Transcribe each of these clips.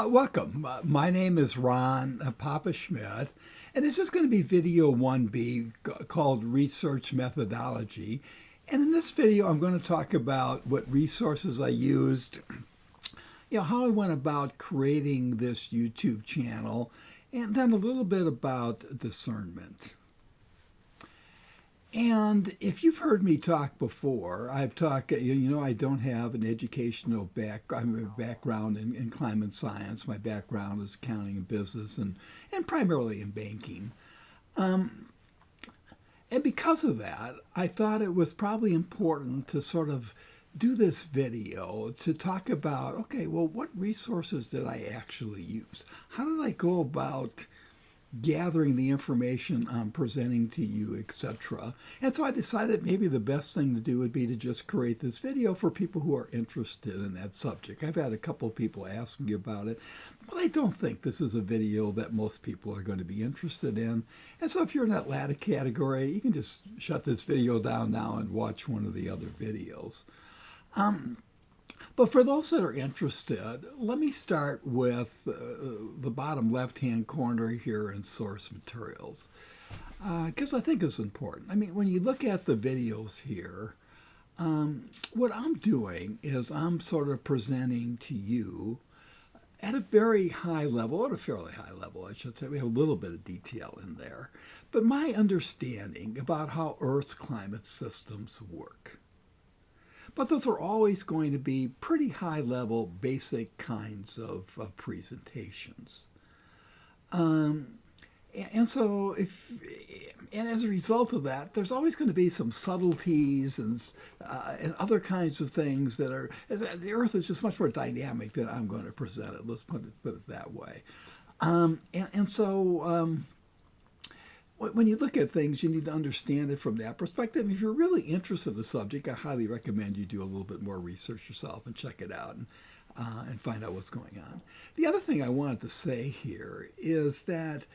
Welcome. My name is Ron Papa Schmidt, and this is going to be video 1B called Research Methodology. And in this video, I'm going to talk about what resources I used, how I went about creating this YouTube channel, and then a little bit about discernment. And if you've heard me talk before, I've talked, I don't have an educational background in climate science. My background is accounting and business and primarily in banking. And because of that, I thought it was probably important to sort of do this video to talk about, okay, well, what resources did I actually use? How did I go about gathering the information I'm presenting to you, etc. And so I decided maybe the best thing to do would be to just create this video for people who are interested in that subject. I've had a couple of people ask me about it, but I don't think this is a video that most people are going to be interested in. And so if you're in that latter category, you can just shut this video down now and watch one of the other videos. But for those that are interested, let me start with the bottom left-hand corner here in source materials, because I think it's important. I mean, when you look at the videos here, what I'm doing is I'm sort of presenting to you at a very high level, at a fairly high level, I should say. We have a little bit of detail in there. But my understanding about how Earth's climate systems work. But those are always going to be pretty high-level, basic kinds of presentations. And so, and as a result of that, there's always going to be some subtleties and other kinds of things that are. The Earth is just much more dynamic than I'm going to present it. Let's put it that way. When you look at things, you need to understand it from that perspective. If you're really interested in the subject, I highly recommend you do a little bit more research yourself and check it out and find out what's going on. The other thing I wanted to say here is that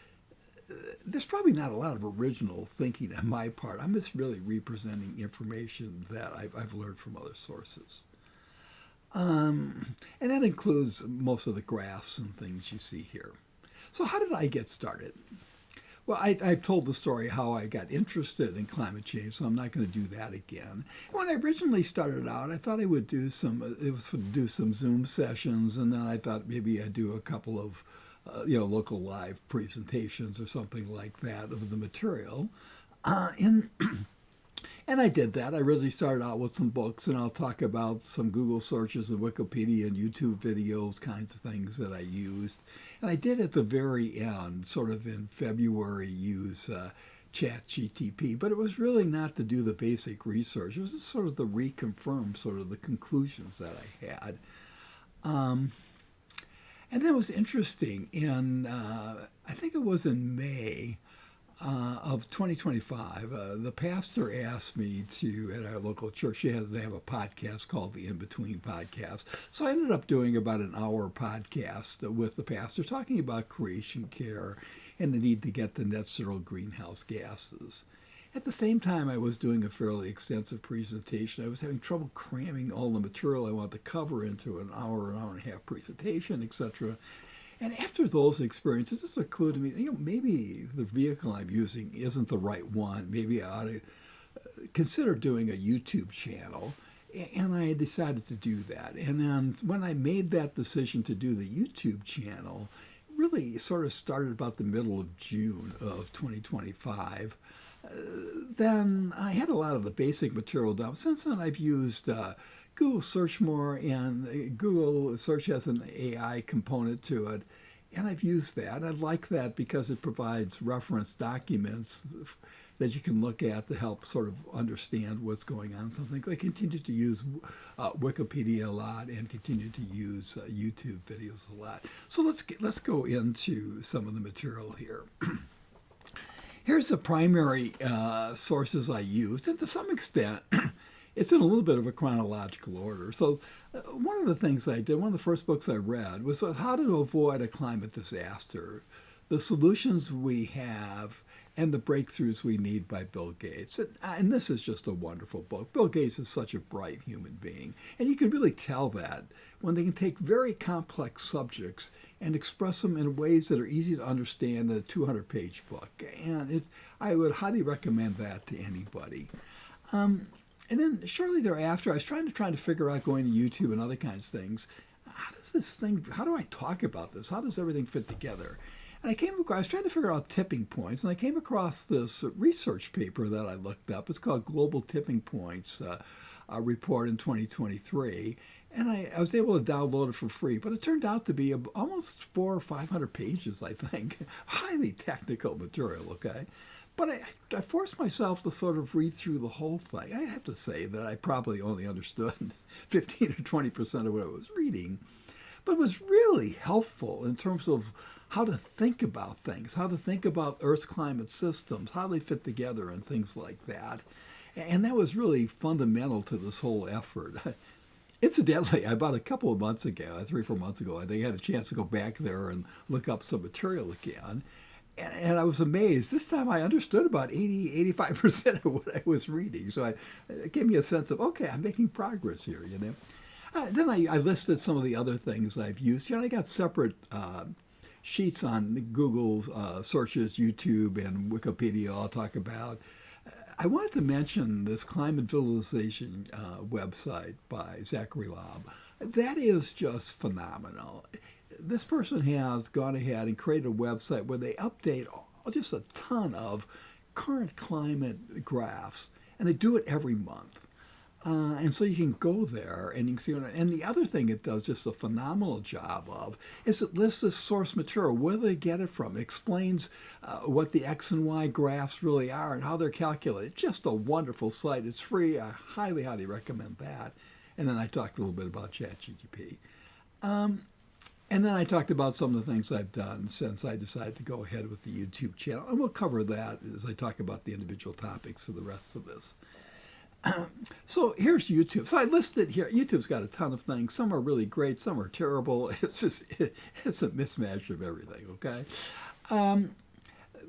there's probably not a lot of original thinking on my part. I'm just really representing information that I've learned from other sources. And that includes most of the graphs and things you see here. So how did I get started? Well, I've told the story how I got interested in climate change, so I'm not going to do that again. When I originally started out, I thought I would do some Zoom sessions, and then I thought maybe I'd do a couple of local live presentations or something like that of the material. And I did that. I really started out with some books, and I'll talk about some Google searches and Wikipedia and YouTube videos, kinds of things that I used. And I did at the very end, sort of in February, use ChatGTP, but it was really not to do the basic research. It was just sort of to reconfirm sort of the conclusions that I had. And that was interesting. I think it was in May of 2025, the pastor asked me to, at our local church, they have a podcast called the In Between Podcast. So I ended up doing about an hour podcast with the pastor talking about creation care and the need to get the net zero greenhouse gases. At the same time, I was doing a fairly extensive presentation. I was having trouble cramming all the material I wanted to cover into an hour and a half presentation, etc. And after those experiences, it just occurred to me, maybe the vehicle I'm using isn't the right one. Maybe I ought to consider doing a YouTube channel. And I decided to do that. And then when I made that decision to do the YouTube channel, really sort of started about the middle of June of 2025. Then I had a lot of the basic material down. Since then, I've used Google Search more, and Google Search has an AI component to it, and I've used that. I like that because it provides reference documents that you can look at to help sort of understand what's going on. Something I continue to use Wikipedia a lot and continue to use YouTube videos a lot. So let's go into some of the material here. Here's the primary sources I used, and to some extent, it's in a little bit of a chronological order. So one of the things I did, one of the first books I read was How to Avoid a Climate Disaster, the solutions we have, and the Breakthroughs We Need by Bill Gates. And this is just a wonderful book. Bill Gates is such a bright human being. And you can really tell that when they can take very complex subjects and express them in ways that are easy to understand in a 200-page book. And I would highly recommend that to anybody. And then shortly thereafter, I was trying to figure out, going to YouTube and other kinds of things, how do I talk about this? How does everything fit together? And I was trying to figure out tipping points, and I came across this research paper that I looked up. It's called Global Tipping Points, a report in 2023. And I was able to download it for free, but it turned out to be almost 400 or 500 pages, I think. Highly technical material, okay? But I forced myself to sort of read through the whole thing. I have to say that I probably only understood 15 or 20% of what I was reading. But it was really helpful in terms of how to think about things, how to think about Earth's climate systems, how they fit together and things like that. And that was really fundamental to this whole effort. Incidentally, about a couple of months ago, 3 or 4 months ago, I think I had a chance to go back there and look up some material again. And I was amazed. This time I understood about 85% of what I was reading. So it gave me a sense of, okay, I'm making progress here, you know. Then I listed some of the other things I've used. You know, I got separate sheets on Google's searches, YouTube, and Wikipedia I'll talk about. I wanted to mention this climate visualization website by Zachary Lobb. That is just phenomenal. This person has gone ahead and created a website where they update just a ton of current climate graphs, and they do it every month. And so you can go there and you can see what, and the other thing it does just a phenomenal job of is it lists the source material, where they get it from. It explains what the X and Y graphs really are and how they're calculated. Just a wonderful site. It's free. I highly, highly recommend that. And then I talked a little bit about ChatGPT. And then I talked about some of the things I've done since I decided to go ahead with the YouTube channel. And we'll cover that as I talk about the individual topics for the rest of this. So here's YouTube. So I listed here, YouTube's got a ton of things. Some are really great, some are terrible. It's a mismatch of everything, okay?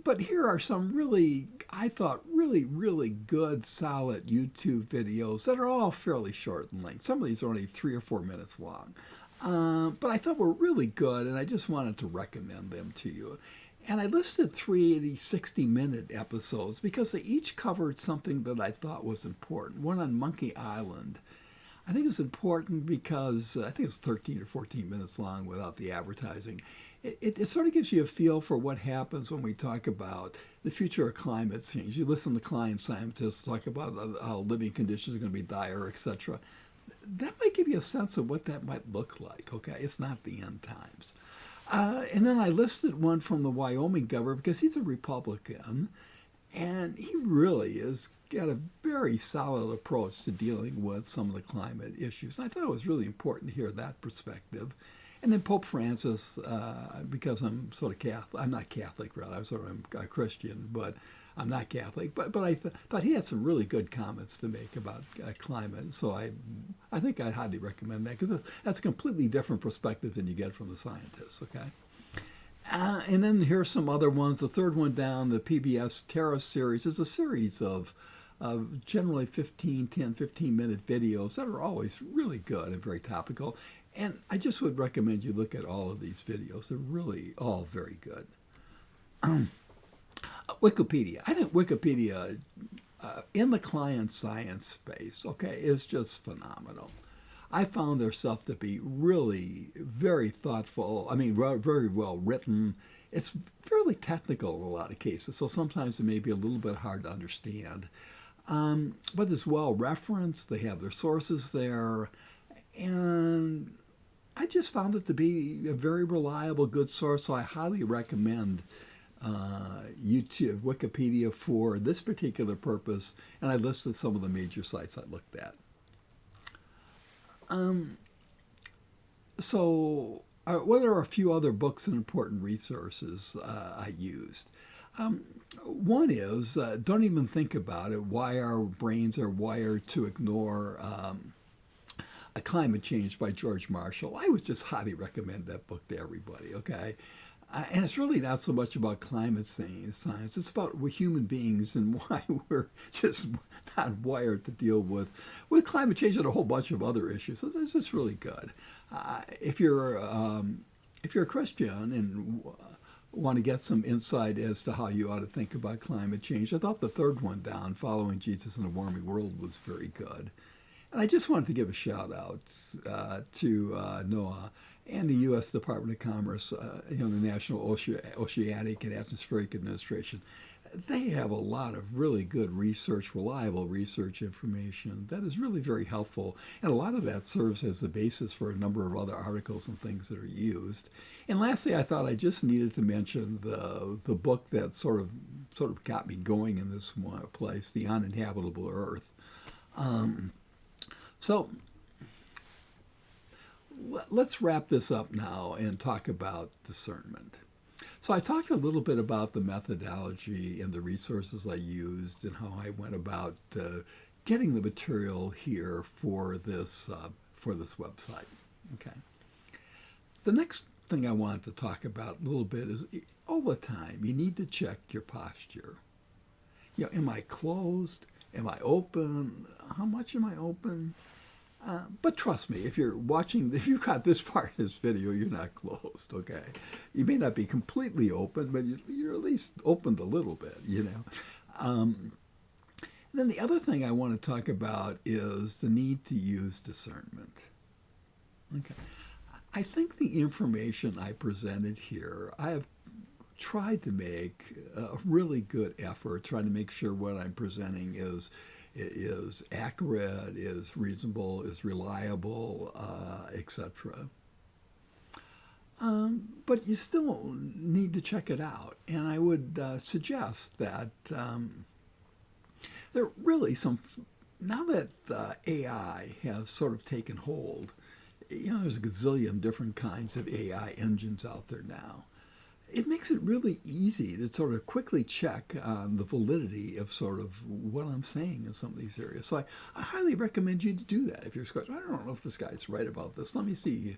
But here are some really, I thought, really, really good, solid YouTube videos that are all fairly short in length. Some of these are only 3 or 4 minutes long. But I thought were really good, and I just wanted to recommend them to you. And I listed 3 of these 60-minute episodes because they each covered something that I thought was important. One on Monkey Island. I think it's important because I think it's 13 or 14 minutes long without the advertising. It sort of gives you a feel for what happens when we talk about the future of climate change. You listen to climate scientists talk about how living conditions are going to be dire, etc. That might give you a sense of what that might look like, okay? It's not the end times. And then I listed one from the Wyoming governor because he's a Republican, and he really has got a very solid approach to dealing with some of the climate issues. And I thought it was really important to hear that perspective. And then Pope Francis, because I'm sort of Catholic, I'm not Catholic really, I'm a Christian, but I'm not Catholic. But I thought he had some really good comments to make about climate. So I think I'd highly recommend that because that's a completely different perspective than you get from the scientists, okay? And then here's some other ones. The third one down, the PBS Terra series, is a series of generally 15-minute videos that are always really good and very topical. And I just would recommend you look at all of these videos. They're really all very good. Wikipedia. I think Wikipedia in the client science space, okay, is just phenomenal. I found their stuff to be really very thoughtful. I mean, very well written. It's fairly technical in a lot of cases, so sometimes it may be a little bit hard to understand. But it's well referenced. They have their sources there. And I just found it to be a very reliable, good source, so I highly recommend YouTube, Wikipedia for this particular purpose, and I listed some of the major sites I looked at. So what are a few other books and important resources I used? One is, don't even think about it, why our brains are wired to ignore Climate Change by George Marshall. I would just highly recommend that book to everybody, okay? And it's really not so much about climate science. It's about we're human beings and why we're just not wired to deal with climate change and a whole bunch of other issues. So it's just really good. If you're a Christian and want to get some insight as to how you ought to think about climate change, I thought the third one down, Following Jesus in a Warming World, was very good. And I just wanted to give a shout out to NOAA and the U.S. Department of Commerce, the National Oceanic and Atmospheric Administration. They have a lot of really good research, reliable research information that is really very helpful. And a lot of that serves as the basis for a number of other articles and things that are used. And lastly, I thought I just needed to mention the book that sort of got me going in this place, The Uninhabitable Earth. So let's wrap this up now and talk about discernment. So I talked a little bit about the methodology and the resources I used and how I went about getting the material here for this website. Okay. The next thing I wanted to talk about a little bit is all the time you need to check your posture. Am I closed? Am I open? How much am I open? But trust me, if you've got this part of this video, you're not closed, okay? You may not be completely open, but you're at least opened a little bit, And then the other thing I want to talk about is the need to use discernment. Okay. I think the information I presented here, I have tried to make a really good effort trying to make sure what I'm presenting is accurate, is reasonable, is reliable, etc. But you still need to check it out. And I would suggest that there are really now that AI has sort of taken hold, there's a gazillion different kinds of AI engines out there now. It makes it really easy to sort of quickly check on the validity of sort of what I'm saying in some of these areas. So I highly recommend you to do that. If you're I don't know if this guy's right about this. Let me see.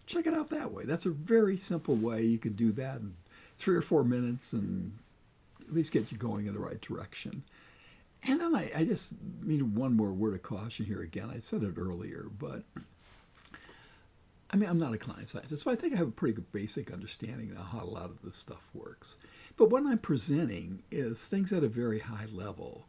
Check it out that way. That's a very simple way you can do that in 3 or 4 minutes and at least get you going in the right direction. And then I just need one more word of caution here again. I said it earlier, but I'm not a climate scientist, but I think I have a pretty good basic understanding of how a lot of this stuff works. But what I'm presenting is things at a very high level,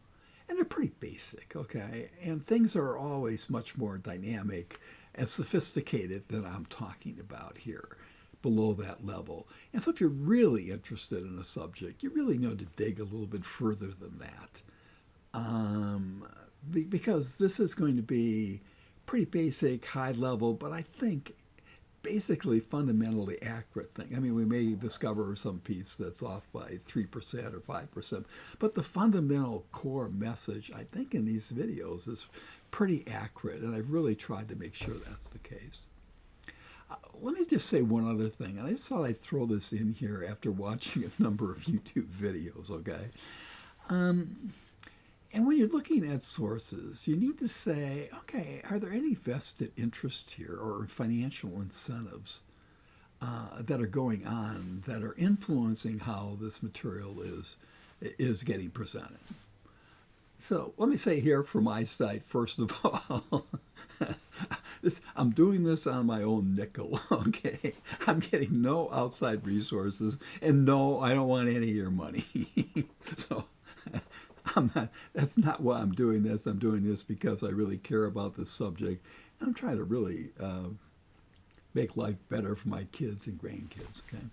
and they're pretty basic, okay? And things are always much more dynamic and sophisticated than I'm talking about here, below that level. And so if you're really interested in a subject, you really need to dig a little bit further than that. Because this is going to be pretty basic, high level, but I think basically fundamentally accurate thing. We may discover some piece that's off by 3% or 5%, but the fundamental core message, I think, in these videos is pretty accurate, and I've really tried to make sure that's the case. Let me just say one other thing, and I just thought I'd throw this in here after watching a number of YouTube videos, okay? And when you're looking at sources, you need to say, okay, are there any vested interests here or financial incentives that are going on that are influencing how this material is getting presented? So let me say here for my site, first of all, I'm doing this on my own nickel, okay? I'm getting no outside resources, and no, I don't want any of your money. So that's not why I'm doing this. I'm doing this because I really care about this subject. I'm trying to really make life better for my kids and grandkids, okay?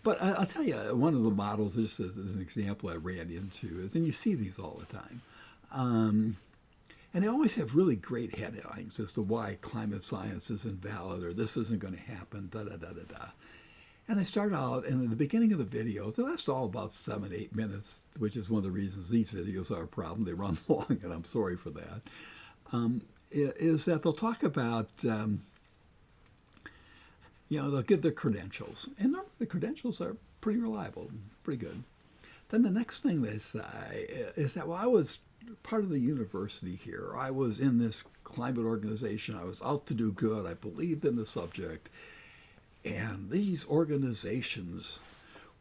But I'll tell you, one of the models, just as an example I ran into, is, and you see these all the time, and they always have really great headlines as to why climate science is invalid or this isn't going to happen, da-da-da-da-da. And they start out, and in the beginning of the videos, they last all about 7-8 minutes, which is one of the reasons these videos are a problem. They run long, and I'm sorry for that. Is that they'll talk about, they'll give their credentials. And normally the credentials are pretty reliable, pretty good. Then the next thing they say is that, well, I was part of the university here. I was in this climate organization. I was out to do good. I believed in the subject. And these organizations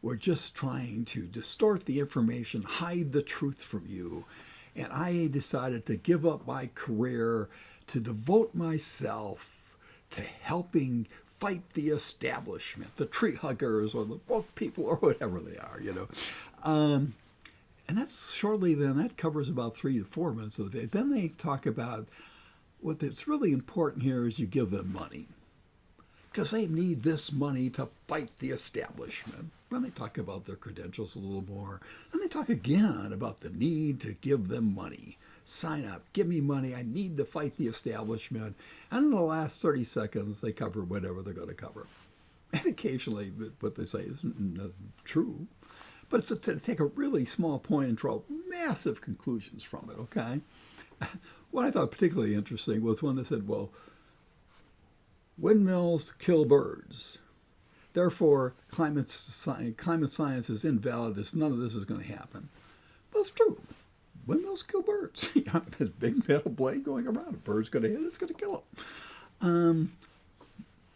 were just trying to distort the information, hide the truth from you. And I decided to give up my career to devote myself to helping fight the establishment, the tree huggers or the woke people or whatever they are, And that's shortly then, that covers about 3 to 4 minutes of the day. Then they talk about what's really important here is you give them money because they need this money to fight the establishment. Then they talk about their credentials a little more. Then they talk again about the need to give them money. Sign up, give me money, I need to fight the establishment. And in the last 30 seconds, they cover whatever they're going to cover. And occasionally what they say isn't true. But it's to take a really small point and draw massive conclusions from it, okay? What I thought particularly interesting was when they said, well, windmills kill birds. Therefore, climate science is invalid. None of this is going to happen. Well, it's true. Windmills kill birds. You have a big metal blade going around. A bird's going to hit it, it's going to kill it.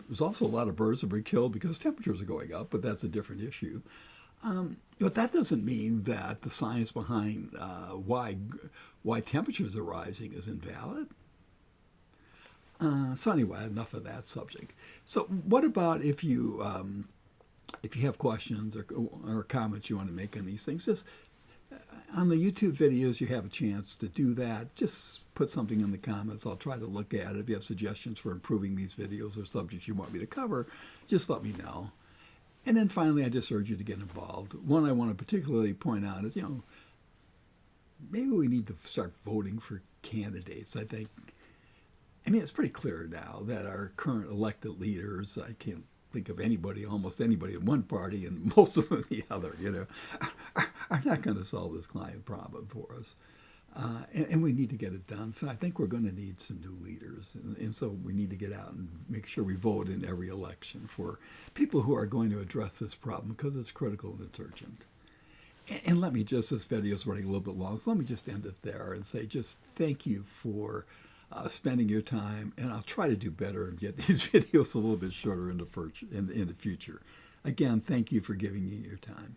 There's also a lot of birds that have been killed because temperatures are going up, but that's a different issue. But that doesn't mean that the science behind why temperatures are rising is invalid. So anyway, enough of that subject. So what about if you have questions or comments you want to make on these things? Just on the YouTube videos, you have a chance to do that. Just put something in the comments. I'll try to look at it. If you have suggestions for improving these videos or subjects you want me to cover, just let me know. And then finally, I just urge you to get involved. One I want to particularly point out is, maybe we need to start voting for candidates. I mean, it's pretty clear now that our current elected leaders, I can't think of almost anybody in one party and most of them in the other, are not going to solve this climate problem for us. And we need to get it done. So I think we're going to need some new leaders. And so we need to get out and make sure we vote in every election for people who are going to address this problem because it's critical and it's urgent. And let me just, this video is running a little bit long, so let me just end it there and say just thank you for spending your time. And I'll try to do better and get these videos a little bit shorter in the future. Again, thank you for giving me your time.